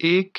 1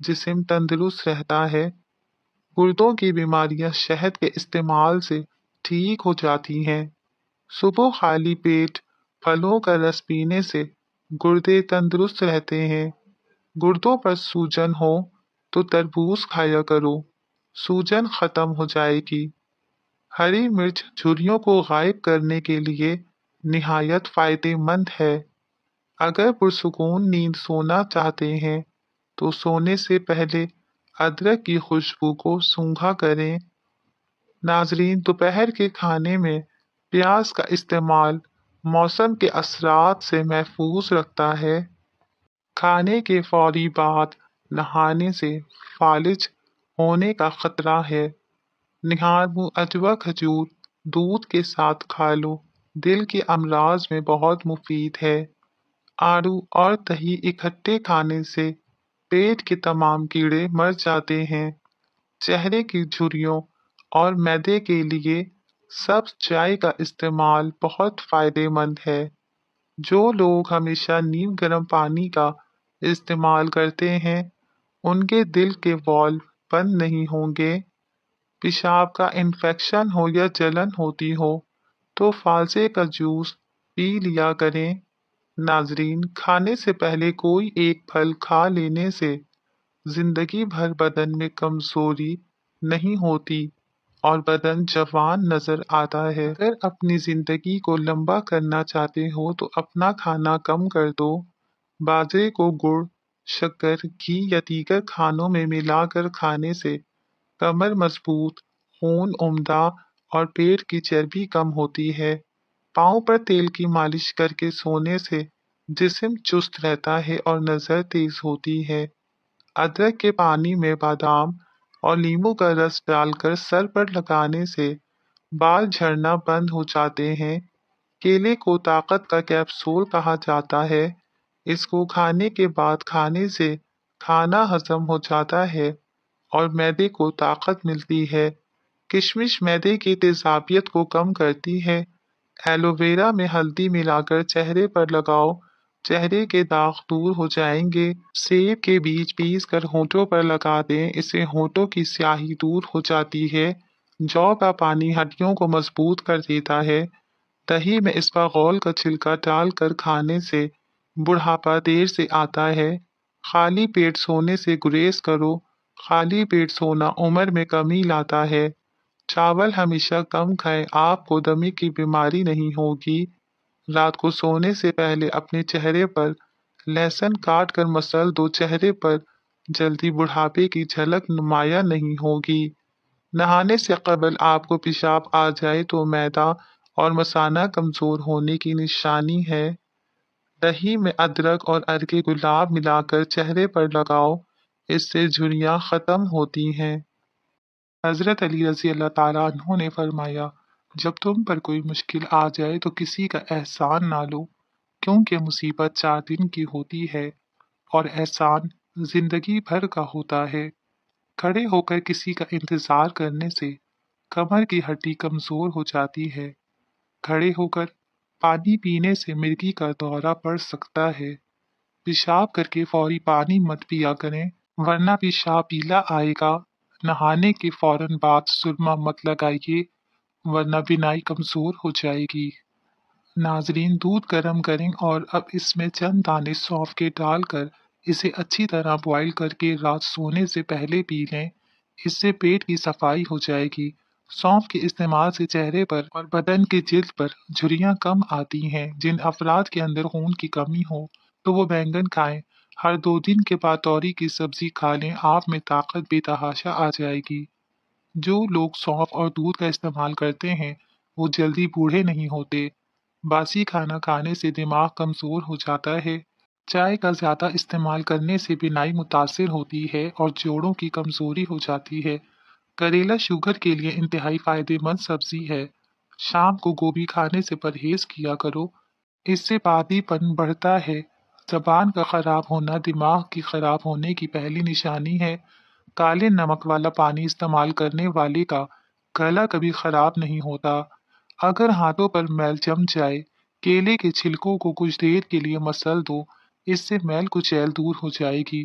جسم تندرست رہتا ہے۔ گردوں کی بیماریاں شہد کے استعمال سے ٹھیک ہو جاتی ہیں۔ صبح خالی پیٹ پھلوں کا رس پینے سے گردے تندرست رہتے ہیں۔ گردوں پر سوجن ہو تو تربوز کھایا کرو، سوجن ختم ہو جائے گی۔ ہری مرچ جھریوں کو غائب کرنے کے لیے نہایت فائدہ مند ہے۔ اگر پرسکون نیند سونا چاہتے ہیں تو سونے سے پہلے ادرک کی خوشبو کو سونگھا کریں۔ ناظرین، دوپہر کے کھانے میں پیاز کا استعمال موسم کے اثرات سے محفوظ رکھتا ہے۔ کھانے کے فوری بعد نہانے سے فالج ہونے کا خطرہ ہے۔ نہار اجوا کھجور دودھ کے ساتھ کھا لو، دل کے امراض میں بہت مفید ہے۔ آڑو اور دہی اکٹھے کھانے سے پیٹ کے تمام کیڑے مر جاتے ہیں۔ چہرے کی جھریوں اور معدے کے لیے سبز چائے کا استعمال بہت فائدہ مند ہے۔ جو لوگ ہمیشہ نیم گرم پانی کا استعمال کرتے ہیں ان کے دل کے والو بند نہیں ہوں گے۔ پیشاب کا انفیکشن ہو یا جلن ہوتی ہو تو فالسے کا جوس پی لیا کریں۔ ناظرین، کھانے سے پہلے کوئی ایک پھل کھا لینے سے زندگی بھر بدن میں کمزوری نہیں ہوتی اور بدن جوان نظر آتا ہے۔ اگر اپنی زندگی کو لمبا کرنا چاہتے ہو تو اپنا کھانا کم کر دو۔ باجرے کو گڑ، شکر، گھی یا دیگر کھانوں میں ملا کر کھانے سے کمر مضبوط، خون عمدہ اور پیٹ کی چربی کم ہوتی ہے۔ پاؤں پر تیل کی مالش کر کے سونے سے جسم چست رہتا ہے اور نظر تیز ہوتی ہے۔ ادرک کے پانی میں بادام اور لیموں کا رس ڈال کر سر پر لگانے سے بال جھڑنا بند ہو جاتے ہیں۔ کیلے کو طاقت کا کیپسول کہا جاتا ہے۔ اس کو کھانے کے بعد کھانے سے کھانا ہضم ہو جاتا ہے اور معدے کو طاقت ملتی ہے۔ کشمش معدے کی تیزابیت کو کم کرتی ہے۔ ایلو ویرا میں ہلدی ملا کر چہرے پر لگاؤ، چہرے کے داغ دور ہو جائیں گے۔ سیب کے بیج پیس کر ہونٹوں پر لگا دیں، اس سے ہونٹوں کی سیاہی دور ہو جاتی ہے۔ جو کا پانی ہڈیوں کو مضبوط کر دیتا ہے۔ دہی میں اسپاغول کا چھلکا ڈال کر کھانے سے بڑھاپا دیر سے آتا ہے۔ خالی پیٹ سونے سے گریز کرو، خالی پیٹ سونا عمر میں کمی لاتا ہے۔ چاول ہمیشہ کم کھائیں، آپ کو دمے کی بیماری نہیں ہوگی۔ رات کو سونے سے پہلے اپنے چہرے پر لہسن کاٹ کر مسل دو، چہرے پر جلدی بڑھاپے کی جھلک نمایاں نہیں ہوگی۔ نہانے سے قبل آپ کو پیشاب آ جائے تو معدہ اور مثانہ کمزور ہونے کی نشانی ہے۔ دہی میں ادرک اور ارگ گلاب ملا کر چہرے پر لگاؤ، اس سے جھریاں ختم ہوتی ہیں۔ حضرت علی رضی اللہ تعالیٰ عنہ نے فرمایا، جب تم پر کوئی مشکل آ جائے تو کسی کا احسان نہ لو، کیونکہ مصیبت 4 دن کی ہوتی ہے اور احسان زندگی بھر کا ہوتا ہے۔ کھڑے ہو کر کسی کا انتظار کرنے سے کمر کی ہڈی کمزور ہو جاتی ہے۔ کھڑے ہو کر پانی پینے سے مرگی کا دورہ پڑ سکتا ہے۔ پیشاب کر کے فوری پانی مت پیا کریں ورنہ پیشاب پیلا آئے گا۔ نہانے کے فوراً بعد سرما مت لگائیے ورنہ بینائی کمزور ہو جائے گی۔ ناظرین، دودھ گرم کریں اور اب اس میں چند دانے سونف کے ڈال کر اسے اچھی طرح بوائل کر کے رات سونے سے پہلے پی لیں، اس سے پیٹ کی صفائی ہو جائے گی۔ سونف کے استعمال سے چہرے پر اور بدن کے جلد پر جھریاں کم آتی ہیں۔ جن افراد کے اندر خون کی کمی ہو تو وہ بینگن کھائیں، ہر 2 دن کے بعد توری کی سبزی کھا لیں، آپ میں طاقت بے تحاشا آ جائے گی۔ جو لوگ سونف اور دودھ کا استعمال کرتے ہیں وہ جلدی بوڑھے نہیں ہوتے۔ باسی کھانا کھانے سے دماغ کمزور ہو جاتا ہے۔ چائے کا زیادہ استعمال کرنے سے بینائی متاثر ہوتی ہے اور جوڑوں کی کمزوری ہو جاتی ہے۔ کریلا شوگر کے لیے انتہائی فائدہ مند سبزی ہے۔ شام کو گوبھی کھانے سے پرہیز کیا کرو، اس سے بادی پن بڑھتا ہے۔ زبان کا خراب ہونا دماغ کی خراب ہونے کی پہلی نشانی ہے۔ کالے نمک والا پانی استعمال کرنے والے کا گلا کبھی خراب نہیں ہوتا۔ اگر ہاتھوں پر میل جم جائے، کیلے کے چھلکوں کو کچھ دیر کے لیے مسل دو، اس سے میل کچیل دور ہو جائے گی۔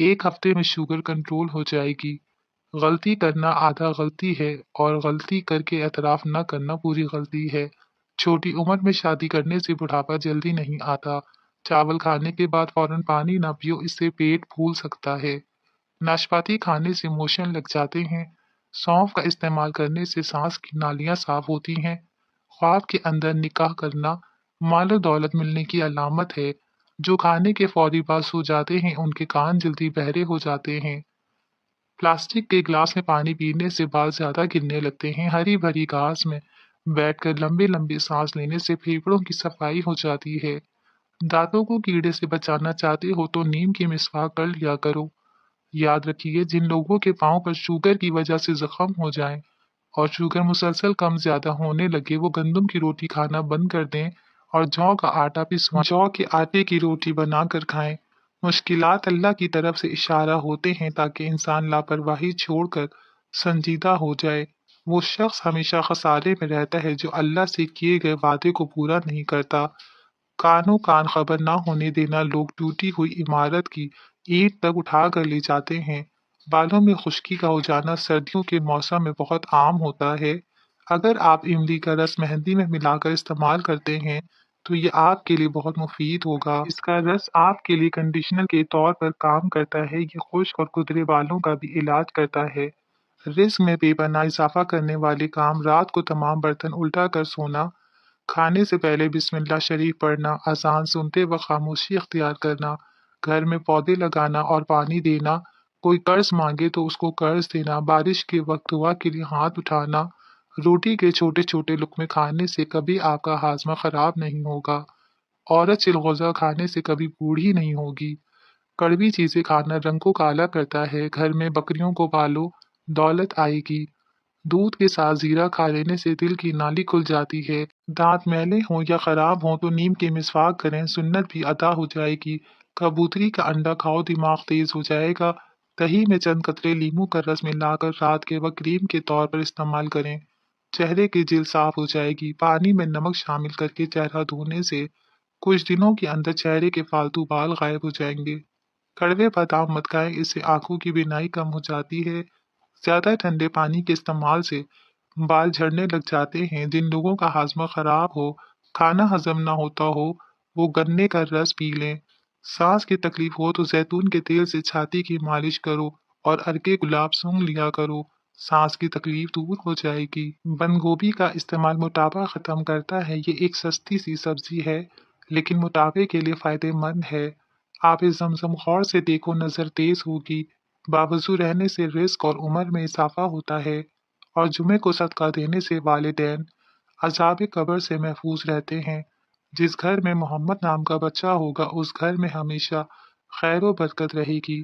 1 ہفتے میں شوگر کنٹرول ہو جائے گی۔ غلطی کرنا آدھا غلطی ہے اور غلطی کر کے اعتراف نہ کرنا پوری غلطی ہے۔ چھوٹی عمر میں شادی کرنے سے بڑھاپا جلدی نہیں آتا۔ چاول کھانے کے بعد فوراً پانی نہ پیو، اس سے پیٹ پھول سکتا ہے۔ ناشپاتی کھانے سے موشن لگ جاتے ہیں۔ سونف کا استعمال کرنے سے سانس کی نالیاں صاف ہوتی ہیں۔ خواب کے اندر نکاح کرنا مال و دولت ملنے کی علامت ہے۔ جو کھانے کے فوری بعد سو جاتے ہیں ان کے کان جلدی بہرے ہو جاتے ہیں۔ پلاسٹک کے گلاس میں پانی پینے سے بال زیادہ گرنے لگتے ہیں۔ ہری بھری گھاس میں بیٹھ کر لمبے لمبے سانس لینے سے پھیپھڑوں کی صفائی ہو جاتی ہے۔ دانتوں کو کیڑے سے بچانا چاہتے ہو تو نیم کی مسواک کر لیا کرو۔ یاد رکھیے جن لوگوں کے پاؤں پر شوگر کی وجہ سے زخم ہو جائیں اور شوگر مسلسل کم زیادہ ہونے لگے وہ گندم کی روٹی کھانا بند کر دیں اور جو کا آٹا پسوائیں، جو کے آٹے کی روٹی بنا کر کھائیں۔ مشکلات اللہ کی طرف سے اشارہ ہوتے ہیں تاکہ انسان لاپرواہی چھوڑ کر سنجیدہ ہو جائے۔ وہ شخص ہمیشہ خسارے میں رہتا ہے جو اللہ سے کیے گئے وعدے کو پورا نہیں کرتا۔ کانوں کان خبر نہ ہونے دینا، لوگ ٹوٹی ہوئی عمارت کی اینٹ تک اٹھا کر لے جاتے ہیں۔ بالوں میں خشکی کا ہو جانا سردیوں کے موسم میں بہت عام ہوتا ہے۔ اگر آپ املی کا رس مہندی میں ملا کر استعمال کرتے ہیں تو یہ آپ کے لیے بہت مفید ہوگا۔ اس کا رس آپ کے لیے کنڈیشنر کے طور پر کام کرتا ہے۔ یہ خشک اور کدرے بالوں کا بھی علاج کرتا ہے۔ رزق میں بے پناہ اضافہ کرنے والے کام: رات کو تمام برتن الٹا کر سونا، کھانے سے پہلے بسم اللہ شریف پڑھنا، اذان سنتے وقت خاموشی اختیار کرنا، گھر میں پودے لگانا اور پانی دینا، کوئی قرض مانگے تو اس کو قرض دینا، بارش کے وقت دعا کے لیے ہاتھ اٹھانا، روٹی کے چھوٹے چھوٹے لقمے کھانے سے کبھی آپ کا ہاضمہ خراب نہیں ہوگا۔ عورت چلغوزہ کھانے سے کبھی بوڑھی نہیں ہوگی۔ کڑوی چیزیں کھانا رنگ کو کالا کرتا ہے۔ گھر میں بکریوں کو پالو، دولت آئے گی۔ دودھ کے ساتھ زیرہ کھا لینے سے دل کی نالی کھل جاتی ہے۔ دانت میلے ہوں یا خراب ہوں تو نیم کی مسواک کریں، سنت بھی ادا ہو جائے گی۔ کبوتری کا انڈا کھاؤ، دماغ تیز ہو جائے گا۔ دہی میں چند قطرے لیموں کا رس ملا کر رات کے وقت کریم کے طور پر استعمال کریں، چہرے کی جلد صاف ہو جائے گی۔ پانی میں نمک شامل کر کے چہرہ دھونے سے کچھ دنوں کے اندر چہرے کے فالتو بال غائب ہو جائیں گے۔ کڑوے بادام مت کھائیں، اس سے آنکھوں کی بینائی کم ہو جاتی ہے۔ زیادہ ٹھنڈے پانی کے استعمال سے بال جھڑنے لگ جاتے ہیں۔ جن لوگوں کا ہاضمہ خراب ہو، کھانا ہضم نہ ہوتا ہو، وہ گنے کا رس پی لیں۔ سانس کی تکلیف ہو تو زیتون کے تیل سے چھاتی کی مالش کرو اور ارکے گلاب سونگھ لیا کرو، سانس کی تکلیف دور ہو جائے گی۔ بند گوبھی کا استعمال موٹاپا ختم کرتا ہے۔ یہ ایک سستی سی سبزی ہے لیکن موٹاپے کے لیے فائدہ مند ہے۔ آپ زمزم غور سے دیکھو، نظر تیز ہوگی۔ باوضو رہنے سے رزق اور عمر میں اضافہ ہوتا ہے اور جمعے کو صدقہ دینے سے والدین عذاب قبر سے محفوظ رہتے ہیں۔ جس گھر میں محمد نام کا بچہ ہوگا اس گھر میں ہمیشہ خیر و برکت رہے گی۔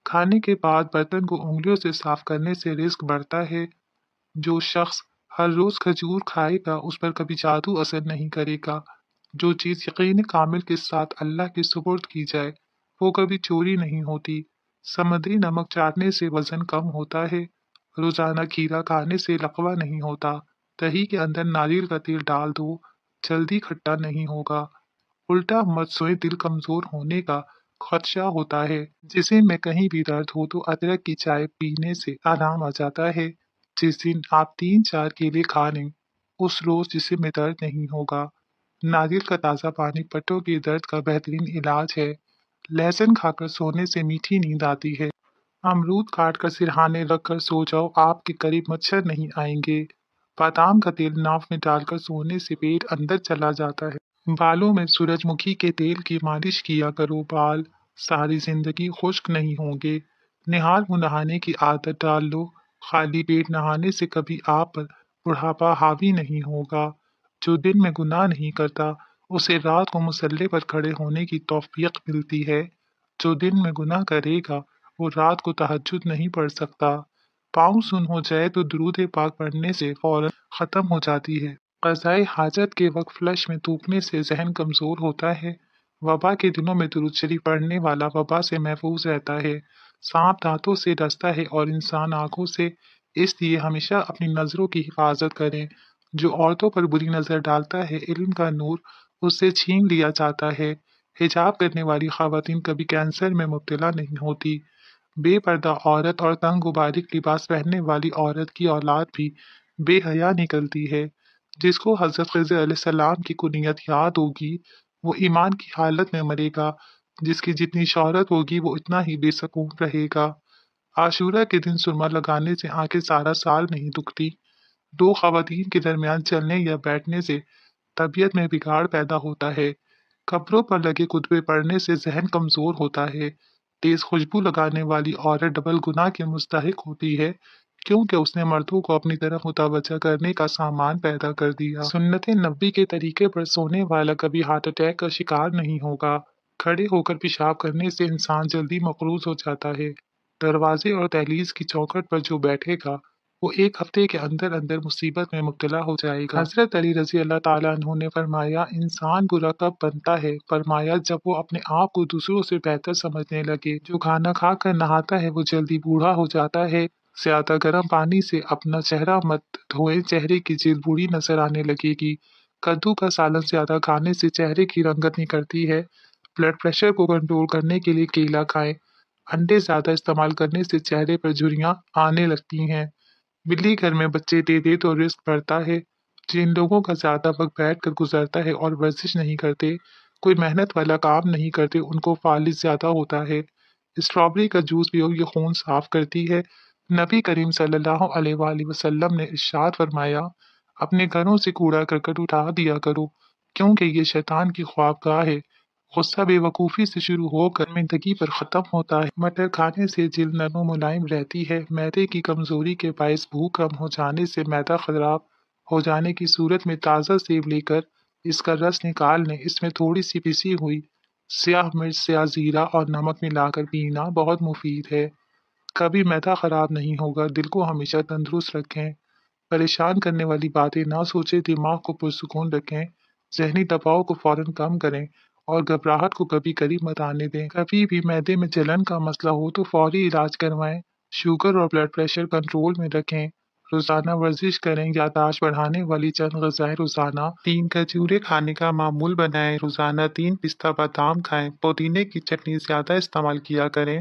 کھانے کے بعد برتن کو انگلیوں سے صاف کرنے سے رزق بڑھتا ہے۔ جو شخص ہر روز کھجور کھائے گا اس پر کبھی جادو اثر نہیں کرے گا۔ جو چیز یقین کامل کے ساتھ اللہ کے سپرد کی جائے وہ کبھی چوری نہیں ہوتی۔ سمندری نمک چاٹنے سے وزن کم ہوتا ہے۔ روزانہ کھیرا کھانے سے لقوہ نہیں ہوتا۔ دہی کے اندر ناریل کا تیل ڈال دو، جلدی کھٹا نہیں ہوگا۔ الٹا مت سوئیں، دل کمزور ہونے کا خدشہ ہوتا ہے۔ جسم میں کہیں بھی درد ہو تو ادرک کی چائے پینے سے آرام آ جاتا ہے۔ جس دن آپ 3-4 کیلے کھا لیں اس روز جسم میں درد نہیں ہوگا۔ ناریل کا تازہ پانی پٹوں کے درد کا بہترین علاج ہے۔ لہسن کھا کر سونے سے میٹھی نیند آتی ہے۔ امرود کاٹ کر سرہانے رکھ کر سو جاؤ، آپ کے قریب مچھر نہیں آئیں گے۔ بادام کا تیل ناف میں ڈال کر سونے سے پیٹ اندر چلا جاتا ہے۔ بالوں میں سورج مکھی کے تیل کی مالش کیا کرو، بال ساری زندگی خشک نہیں ہوں گے۔ نہار منہ نہانے کی عادت ڈال لو، خالی پیٹ نہانے سے کبھی آپ پر بڑھاپا حاوی نہیں ہوگا۔ جو دن میں گناہ نہیں کرتا اسے رات کو مصلے پر کھڑے ہونے کی توفیق ملتی ہے۔ جو دن میں گناہ کرے گا وہ رات کو تہجد نہیں پڑھ سکتا۔ پاؤں سن ہو جائے تو درود پاک پڑھنے سے فوراً ختم ہو جاتی ہے۔ قضائے حاجت کے وقت فلش میں تھوکنے سے ذہن کمزور ہوتا ہے۔ وبا کے دنوں میں درود شریف پڑھنے والا وبا سے محفوظ رہتا ہے۔ سانپ دانتوں سے ڈستا ہے اور انسان آنکھوں سے، اس لیے ہمیشہ اپنی نظروں کی حفاظت کریں۔ جو عورتوں پر بری نظر ڈالتا ہے علم کا نور اس سے چھین لیا جاتا ہے۔ حجاب کرنے والی خواتین کبھی کینسر میں مبتلا نہیں ہوتی۔ بے پردہ عورت اور تنگ و باریک لباس پہننے والی عورت کی اولاد بھی بے حیا نکلتی ہے۔ جس کو حضرت خضر علیہ السلام کی کنیت یاد ہوگی وہ ایمان کی حالت میں مرے گا، جس کی جتنی شہرت ہوگی وہ اتنا ہی بے سکون رہے گا۔ عاشورہ کے دن سرما لگانے سے آنکھیں سارا سال نہیں دکھتی۔ دو خواتین کے درمیان چلنے یا بیٹھنے سے طبیعت میں بگاڑ پیدا ہوتا ہے۔ کپڑوں پر لگے خطبے پڑھنے سے ذہن کمزور ہوتا ہے۔ تیز خوشبو لگانے والی عورت ڈبل گناہ کے مستحق ہوتی ہے، کیونکہ اس نے مردوں کو اپنی طرف متوجہ کرنے کا سامان پیدا کر دیا۔ سنت نبی کے طریقے پر سونے والا کبھی ہارٹ اٹیک کا شکار نہیں ہوگا۔ کھڑے ہو کر پیشاب کرنے سے انسان جلدی مقروض ہو جاتا ہے۔ دروازے اور دہلیز کی چوکھٹ پر جو بیٹھے گا وہ ایک ہفتے کے اندر اندر مصیبت میں مبتلا ہو جائے گا۔ حضرت علی رضی اللہ تعالیٰ عنہ نے فرمایا، انسان برا کب بنتا ہے؟ فرمایا جب وہ اپنے آپ کو دوسروں سے بہتر سمجھنے لگے۔ جو کھانا کھا کر نہاتا ہے وہ جلدی بوڑھا ہو جاتا ہے۔ زیادہ گرم پانی سے اپنا چہرہ مت دھوئیں، چہرے کی جلد بوڑھی نظر آنے لگے گی۔ کدو کا سالن زیادہ کھانے سے چہرے کی رنگت نکلتی ہے۔ بلڈ پریشر کو کنٹرول کرنے کے لیے کیلا کھائیں۔ انڈے زیادہ استعمال کرنے سے چہرے پر جھریاں آنے لگتی ہیں۔ بلی گھر میں بچے دے دے تو رزق بڑھتا ہے۔ جن لوگوں کا زیادہ وقت بیٹھ کر گزرتا ہے اور ورزش نہیں کرتے، کوئی محنت والا کام نہیں کرتے، ان کو فالج زیادہ ہوتا ہے۔ اسٹرابری کا جوس پیو، یہ خون صاف کرتی ہے۔ نبی کریم صلی اللہ علیہ وآلہ وسلم نے ارشاد فرمایا، اپنے گھروں سے کوڑا کرکٹ اٹھا دیا کرو، کیونکہ یہ شیطان کی خوابگاہ ہے۔ غصہ بے وقوفی سے شروع ہو کر شرمندگی پر ختم ہوتا ہے۔ مٹر کھانے سے جلد نرم و ملائم رہتی ہے۔ معدے کی کمزوری کے باعث بھوک کم ہو جانے سے معدہ خراب ہو جانے کی صورت میں تازہ سیب لے کر اس کا رس نکال لیں۔ اس میں تھوڑی سی پسی ہوئی سیاہ مرچ، سیاہ زیرہ اور نمک ملا کر پینا بہت مفید ہے۔ کبھی معدہ خراب نہیں ہوگا۔ دل کو ہمیشہ تندرست رکھیں۔ پریشان کرنے والی باتیں نہ سوچیں، دماغ کو پرسکون رکھیں۔ ذہنی دباؤ کو فوراً کم کریں اور گھبراہٹ کو کبھی قریب مت آنے دیں۔ کبھی بھی معدے میں جلن کا مسئلہ ہو تو فوری علاج کروائیں۔ شوگر اور بلڈ پریشر کنٹرول میں رکھیں۔ روزانہ ورزش کریں۔ یادداشت بڑھانے والی چند غذائیں روزانہ 3 کھجوریں کھانے کا معمول بنائیں۔ روزانہ 3 پستہ بادام کھائیں۔ پودینے کی چٹنی زیادہ استعمال کیا کریں۔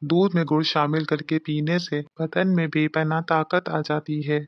دودھ میں گڑ شامل کر کے پینے سے بدن میں بے پناہ طاقت آ جاتی ہے۔